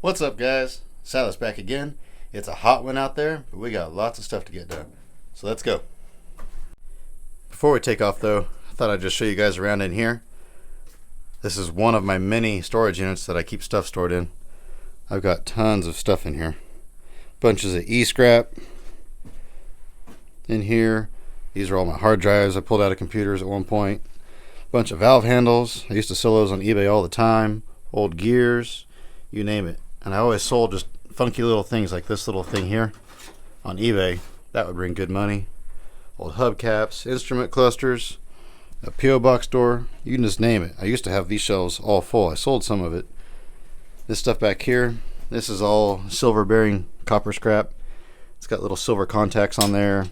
What's up, guys? Silas back again. It's a hot one out there, but we got lots of stuff to get done. So let's go. Before we take off though, I thought I'd just show you guys around in here. This is one of my many storage units that I keep stuff stored in. I've got tons of stuff in here. Bunches of e-scrap in here. These are all my hard drives I pulled out of computers at one point. Bunch of valve handles. I used to sell those on eBay all the time. Old gears, you name it. And I always sold just funky little things like this little thing here on eBay. That would bring good money. Old hubcaps, instrument clusters, a P.O. box door, you can just name it. I used to have these shelves all full. I sold some of it. This stuff back here, this is all silver bearing copper scrap. It's got little silver contacts on there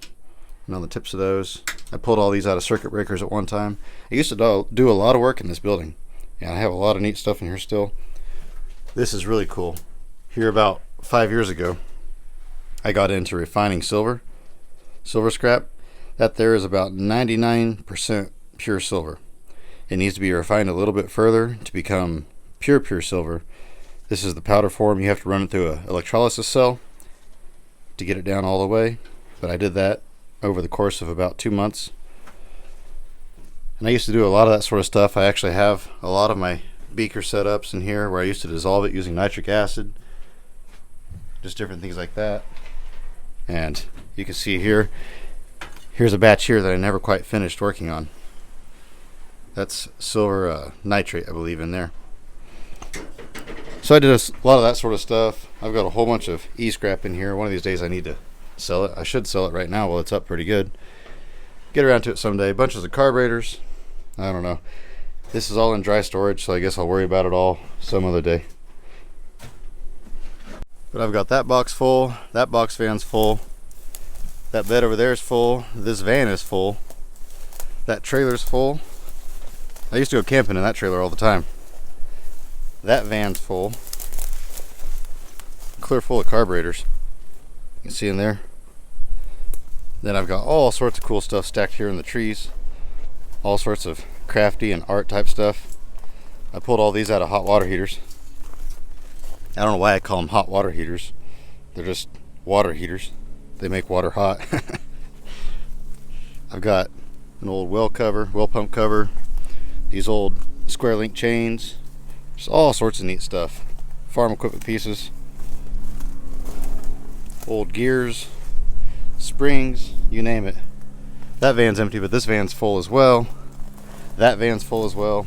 and on the tips of those. I pulled all these out of circuit breakers at one time. I used to do a lot of work in this building. Yeah, I have a lot of neat stuff in here still. This is really cool. Here about 5 years ago, I got into refining silver scrap. That there is about 99% pure silver. It needs to be refined a little bit further to become pure silver. This is the powder form. You have to run it through an electrolysis cell to get it down all the way. But I did that over the course of about 2 months. And I used to do a lot of that sort of stuff. I actually have a lot of my beaker setups in here where I used to dissolve it using nitric acid. Just different things like that. And you can see here's a batch here that I never quite finished working on. That's silver nitrate, I believe, in there. So I did a lot of that sort of stuff. I've got a whole bunch of e-scrap in here. One of these days I need to sell it. I should sell it right now while it's up pretty good. Get around to it someday. Bunches of carburetors. I don't know. This is all in dry storage, so I guess I'll worry about it all some other day. But I've got that box full. That box van's full. That bed over there is full. This van is full. That trailer's full. I used to go camping in that trailer all the time. That van's full. Clear full of carburetors. You can see in there. Then I've got all sorts of cool stuff stacked here in the trees. All sorts of crafty and art type stuff. I pulled all these out of hot water heaters. I don't know why I call them hot water heaters. They're just water heaters. They make water hot. I've got an old well pump cover. These old square link chains. Just all sorts of neat stuff. Farm equipment pieces. Old gears. Springs. You name it. That van's empty, but this van's full as well. That van's full as well.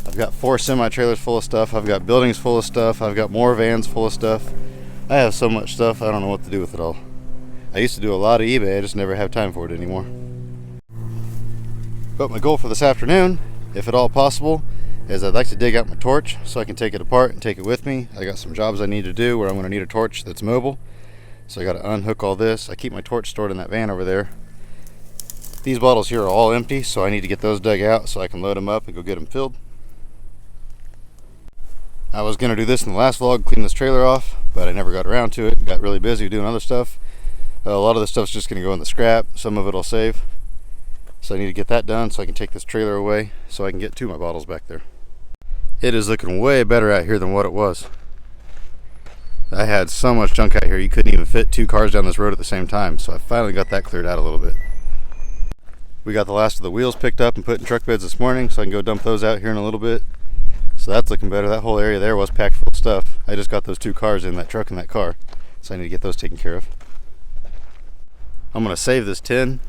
I've got 4 semi-trailers full of stuff. I've got buildings full of stuff. I've got more vans full of stuff. I have so much stuff, I don't know what to do with it all. I used to do a lot of eBay, I just never have time for it anymore. But my goal for this afternoon, if at all possible, is I'd like to dig out my torch so I can take it apart and take it with me. I got some jobs I need to do where I'm going to need a torch that's mobile. So I got to unhook all this. I keep my torch stored in that van over there. These bottles here are all empty, so I need to get those dug out so I can load them up and go get them filled. I was going to do this in the last vlog, clean this trailer off, but I never got around to it. Got really busy doing other stuff. A lot of this stuff's just going to go in the scrap. Some of it I'll save. So I need to get that done so I can take this trailer away so I can get to my bottles back there. It is looking way better out here than what it was. I had so much junk out here you couldn't even fit 2 cars down this road at the same time, so I finally got that cleared out a little bit. We got the last of the wheels picked up and put in truck beds this morning, so I can go dump those out here in a little bit. So that's looking better. That whole area there was packed full of stuff. I just got those 2 cars in that truck and that car, so I need to get those taken care of. I'm going to save this tin.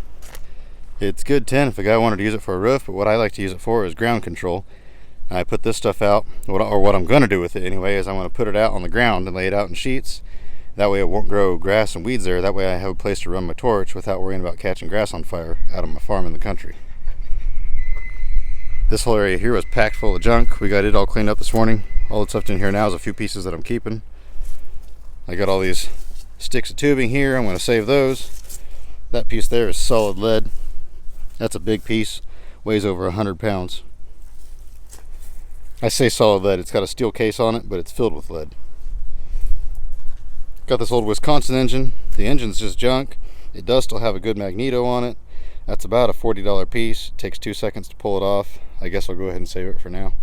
It's good tin if a guy wanted to use it for a roof, but what I like to use it for is ground control. I put this stuff out, or what I'm going to do with it anyway, is I'm going to put it out on the ground and lay it out in sheets. That way it won't grow grass and weeds there. That way I have a place to run my torch without worrying about catching grass on fire out of my farm in the country. This whole area here was packed full of junk. We got it all cleaned up this morning. All that's left in here now is a few pieces that I'm keeping. I got all these sticks of tubing here. I'm going to save those. That piece there is solid lead. That's a big piece. Weighs over 100 pounds. I say solid lead. It's got a steel case on it, but it's filled with lead. Got this old Wisconsin engine. The engine's just junk. It does still have a good magneto on it. That's about a $40 piece. It takes 2 seconds to pull it off. I guess I'll go ahead and save it for now.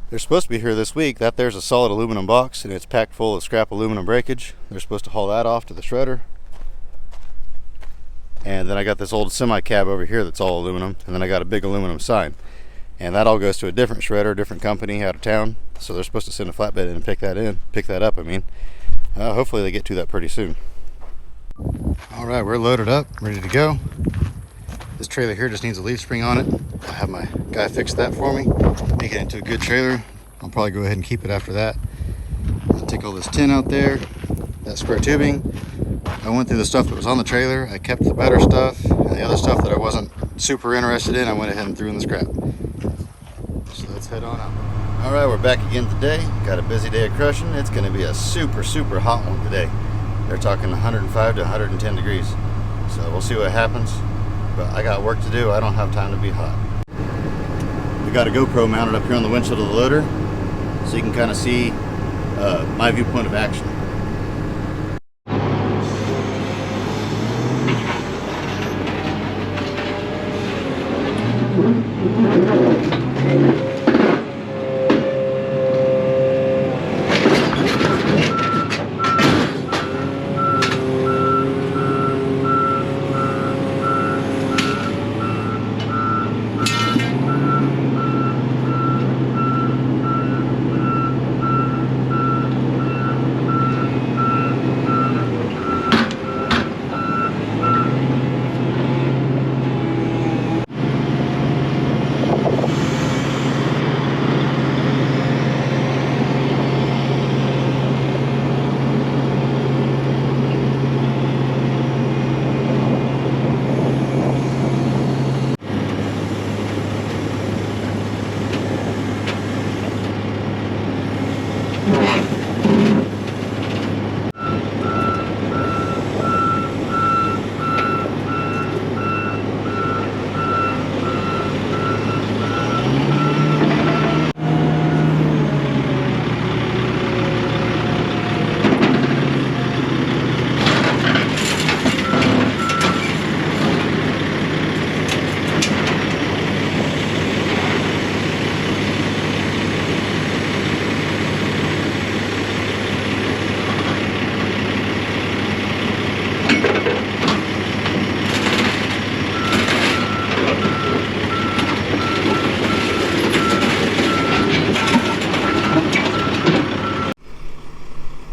They're supposed to be here this week. That there's a solid aluminum box and it's packed full of scrap aluminum breakage. They're supposed to haul that off to the shredder. And then I got this old semi cab over here that's all aluminum, and then I got a big aluminum sign. And that all goes to a different shredder, different company out of town. So they're supposed to send a flatbed in and pick that up. Hopefully they get to that pretty soon. All right, we're loaded up, ready to go. This trailer here just needs a leaf spring on it. I'll have my guy fix that for me, make it into a good trailer. I'll probably go ahead and keep it after that. I'll take all this tin out there, that square tubing. I went through the stuff that was on the trailer. I kept the better stuff, and the other stuff that I wasn't super interested in, I went ahead and threw in the scrap. So let's head on out. All right, we're back again today. Got a busy day of crushing. It's going to be a super hot one today. They're talking 105 to 110 degrees. So we'll see what happens. But I got work to do. I don't have time to be hot. We got a GoPro mounted up here on the windshield of the loader, so you can kind of see my viewpoint of action.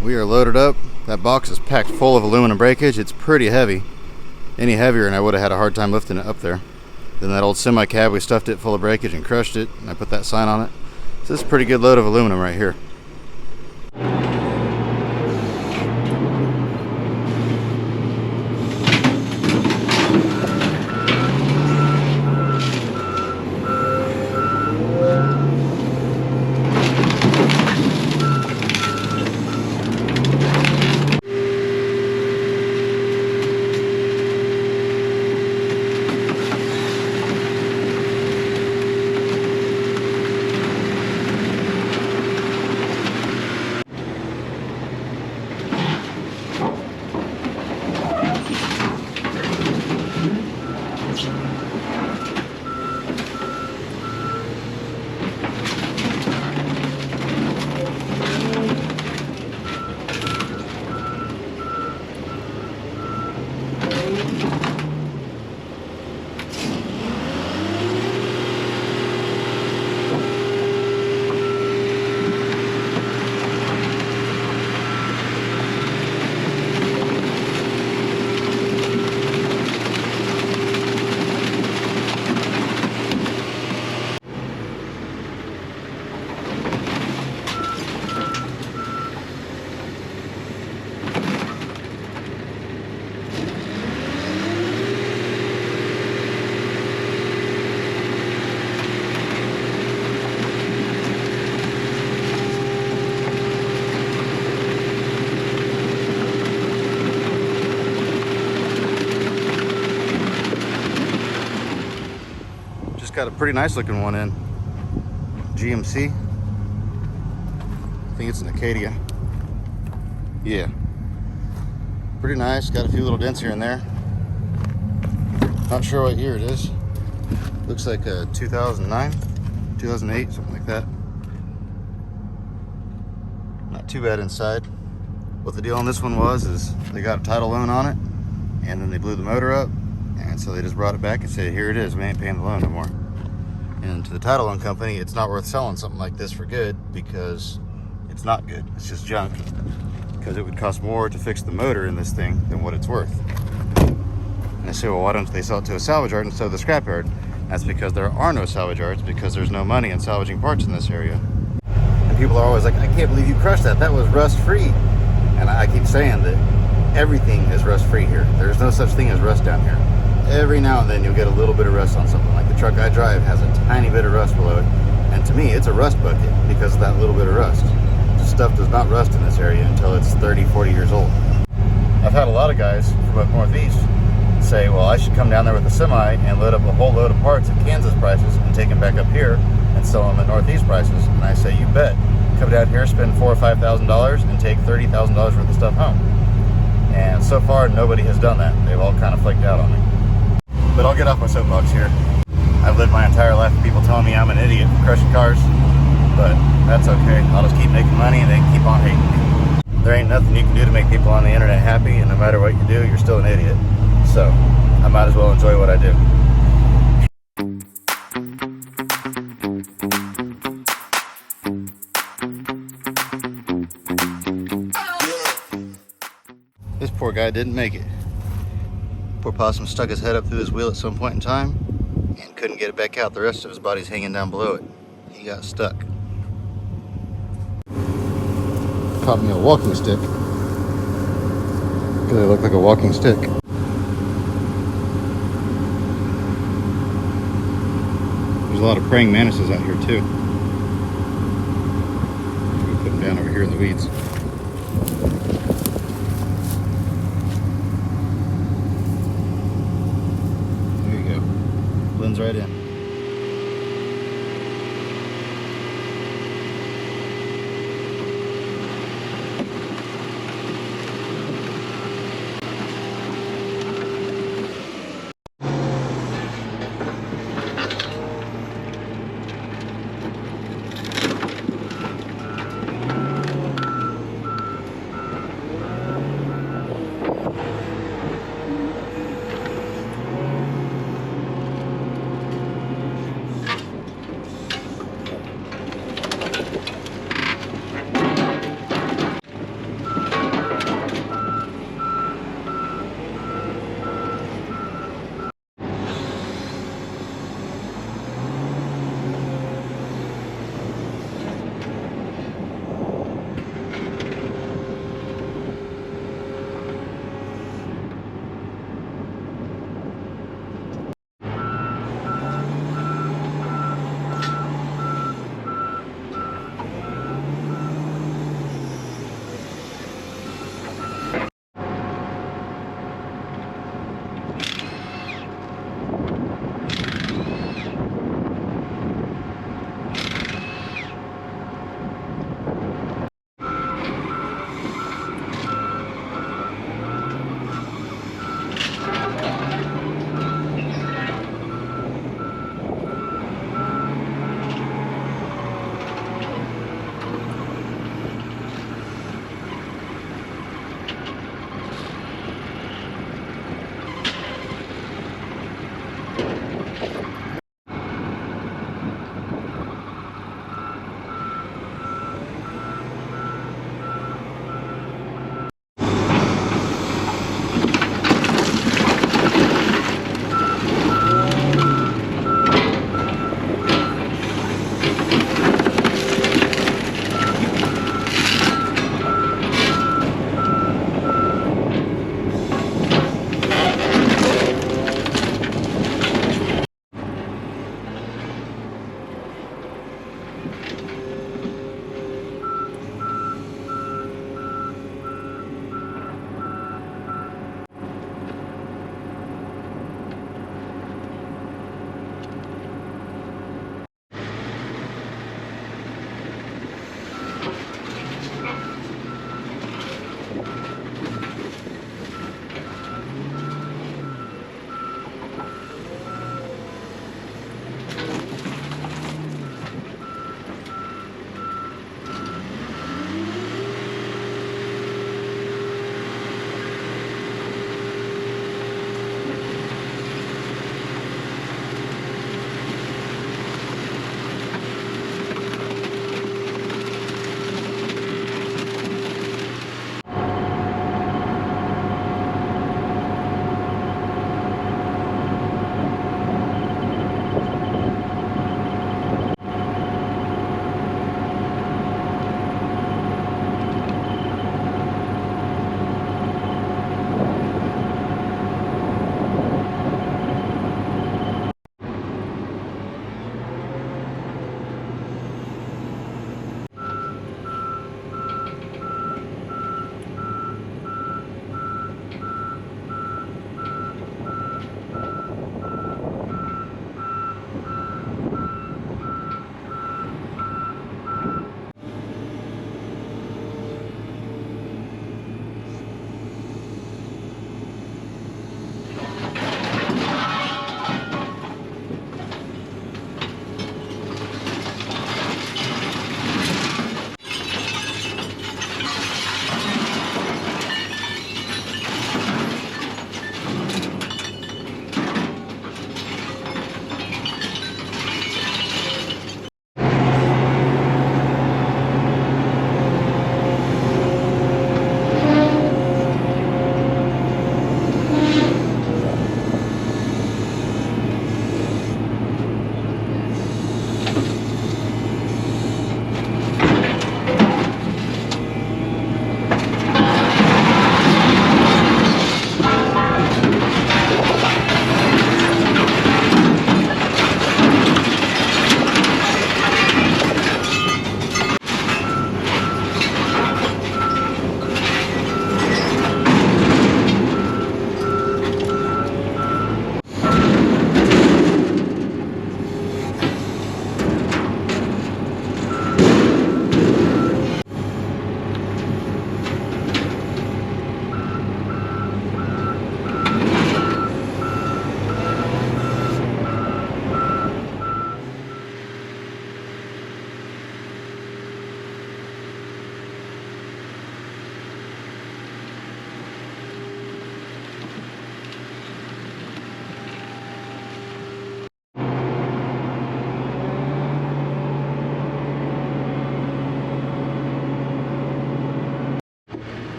We are loaded up. That box is packed full of aluminum breakage. It's pretty heavy. Any heavier and I would have had a hard time lifting it up there. Then that old semi cab, we stuffed it full of breakage and crushed it, and I put that sign on it. So this is a pretty good load of aluminum right here. Got a pretty nice looking one in. GMC. I think it's an Acadia. Yeah. Pretty nice. Got a few little dents here and there. Not sure what year it is. Looks like a 2009, 2008, something like that. too bad inside. What the deal on this one was is they got a title loan on it, and then they blew the motor up, and so they just brought it back and said, here it is, we ain't paying the loan no more. And to the title loan company, it's not worth selling something like this for good, because it's not good, it's just junk. Because it would cost more to fix the motor in this thing than what it's worth. And I say, well, why don't they sell it to a salvage yard instead of the scrap yard? That's because there are no salvage yards, because there's no money in salvaging parts in this area. And people are always like, I can't believe you crushed that, that was rust free. And I keep saying that everything is rust free here. There's no such thing as rust down here. Every now and then you'll get a little bit of rust on something. Like the truck I drive has a tiny bit of rust below it. And to me, it's a rust bucket because of that little bit of rust. This stuff does not rust in this area until it's 30, 40 years old. I've had a lot of guys from up northeast say, well, I should come down there with a semi and load up a whole load of parts at Kansas prices and take them back up here and sell them at northeast prices. And I say, you bet. Come down here, spend $4,000 or $5,000 and take $30,000 worth of stuff home. And so far, nobody has done that. They've all kind of flaked out on me. But I'll get off my soapbox here. I've lived my entire life with people telling me I'm an idiot for crushing cars, but that's okay. I'll just keep making money and they can keep on hating me. There ain't nothing you can do to make people on the internet happy, and no matter what you do, you're still an idiot. So I might as well enjoy what I do. This poor guy didn't make it. Poor possum stuck his head up through his wheel at some point in time and couldn't get it back out. The rest of his body's hanging down below it. He got stuck. Caught me a walking stick because they look like a walking stick. There's a lot of praying mantises out here too. We put them down over here in the weeds. Blends right in.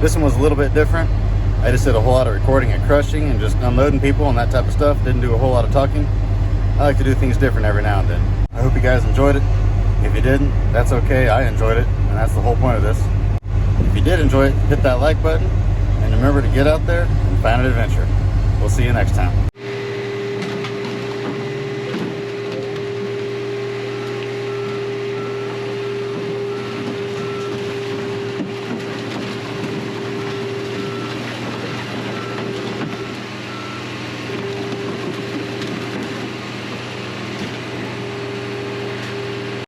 This one was a little bit different. I just did a whole lot of recording and crushing and just unloading people and that type of stuff. Didn't do a whole lot of talking. I like to do things different every now and then. I hope you guys enjoyed it. If you didn't, that's okay. I enjoyed it, and that's the whole point of this. If you did enjoy it, hit that like button, and remember to get out there and find an adventure. We'll see you next time.